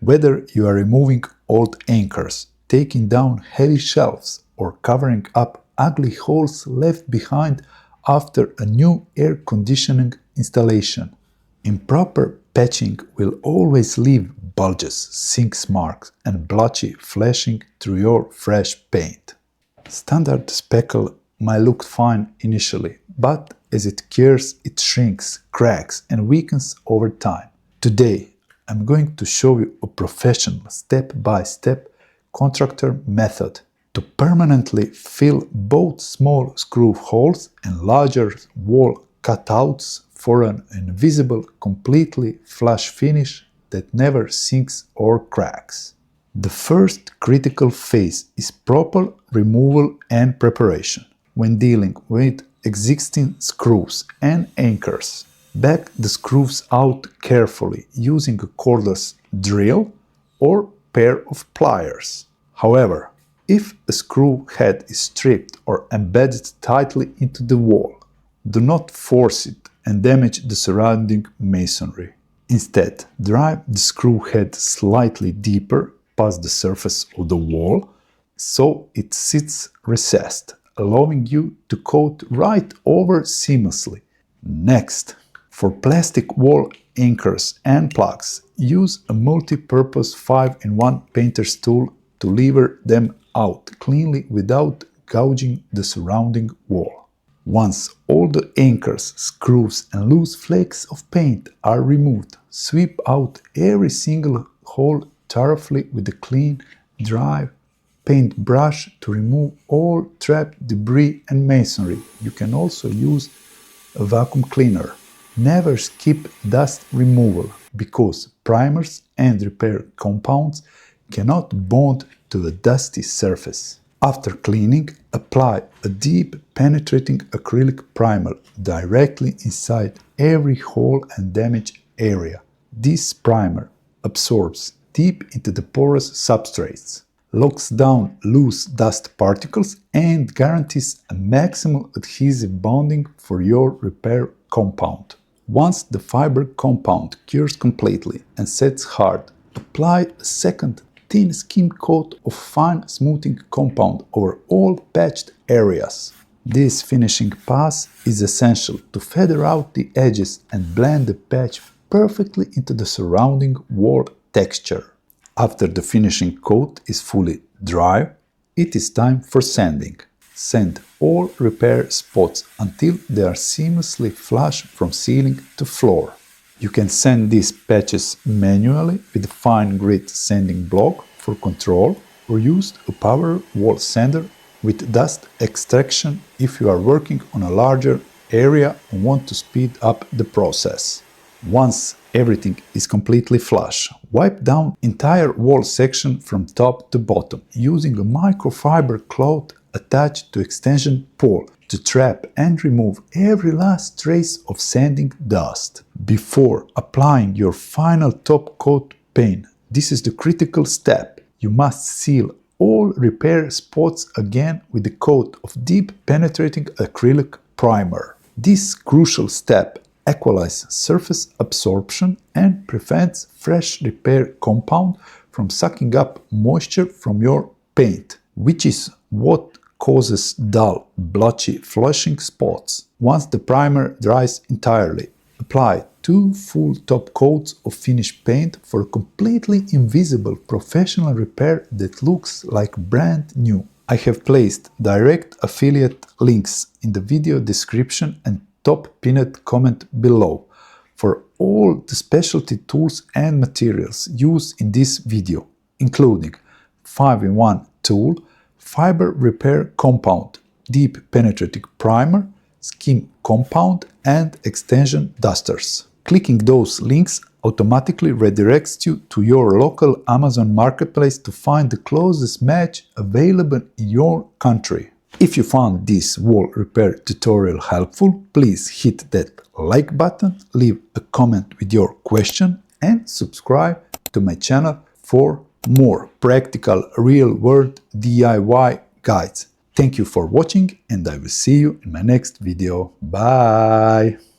Whether you are removing old anchors, taking down heavy shelves, or covering up ugly holes left behind after a new air conditioning installation, improper patching will always leave bulges, sinks marks, and blotchy flashing through your fresh paint. Standard spackle might look fine initially, but as it cures, it shrinks, cracks, and weakens over time. Today, I'm going to show you a professional step-by-step contractor method to permanently fill both small screw holes and larger wall cutouts for an invisible, completely flush finish that never sinks or cracks. The first critical phase is proper removal and preparation. When dealing with existing screws and anchors, back the screws out carefully using a cordless drill or pair of pliers. However, if a screw head is stripped or embedded tightly into the wall, do not force it and damage the surrounding masonry. Instead, drive the screw head slightly deeper past the surface of the wall so it sits recessed, allowing you to coat right over seamlessly. Next, for plastic wall anchors and plugs, use a multi-purpose 5-in-1 painter's tool to lever them out cleanly without gouging the surrounding wall. Once all the anchors, screws, and loose flakes of paint are removed, sweep out every single hole thoroughly with a clean, dry paintbrush to remove all trapped debris and masonry. You can also use a vacuum cleaner. Never skip dust removal, because primers and repair compounds cannot bond to a dusty surface. After cleaning, apply a deep penetrating acrylic primer directly inside every hole and damaged area. This primer absorbs deep into the porous substrates, locks down loose dust particles, and guarantees a maximum adhesive bonding for your repair compound. Once the fiber compound cures completely and sets hard, apply a second thin skim coat of fine smoothing compound over all patched areas. This finishing pass is essential to feather out the edges and blend the patch perfectly into the surrounding wall texture. After the finishing coat is fully dry, it is time for sanding. Sand all repair spots until they are seamlessly flush from ceiling to floor. You can sand these patches manually with a fine grit sanding block for control, or use a power wall sander with dust extraction if you are working on a larger area and want to speed up the process. Once everything is completely flush, wipe down entire wall section from top to bottom using a microfiber cloth attached to extension pole to trap and remove every last trace of sanding dust. Before applying your final top coat paint, this is the critical step. You must seal all repair spots again with a coat of deep penetrating acrylic primer. This crucial step equalizes surface absorption and prevents fresh repair compound from sucking up moisture from your paint, which is what causes dull, blotchy flushing spots. Once the primer dries entirely, apply 2 full top coats of finished paint for a completely invisible professional repair that looks like brand new. I have placed direct affiliate links in the video description and top pinned comment below for all the specialty tools and materials used in this video, including 5-in-1 tool, fiber repair compound, deep penetrating primer, skim compound, and extension dusters. Clicking those links automatically redirects you to your local Amazon marketplace to find the closest match available in your country. If you found this wall repair tutorial helpful, please hit that like button, leave a comment with your question, and subscribe to my channel for more practical real-world DIY guides. Thank you for watching, and I will see you in my next video. Bye!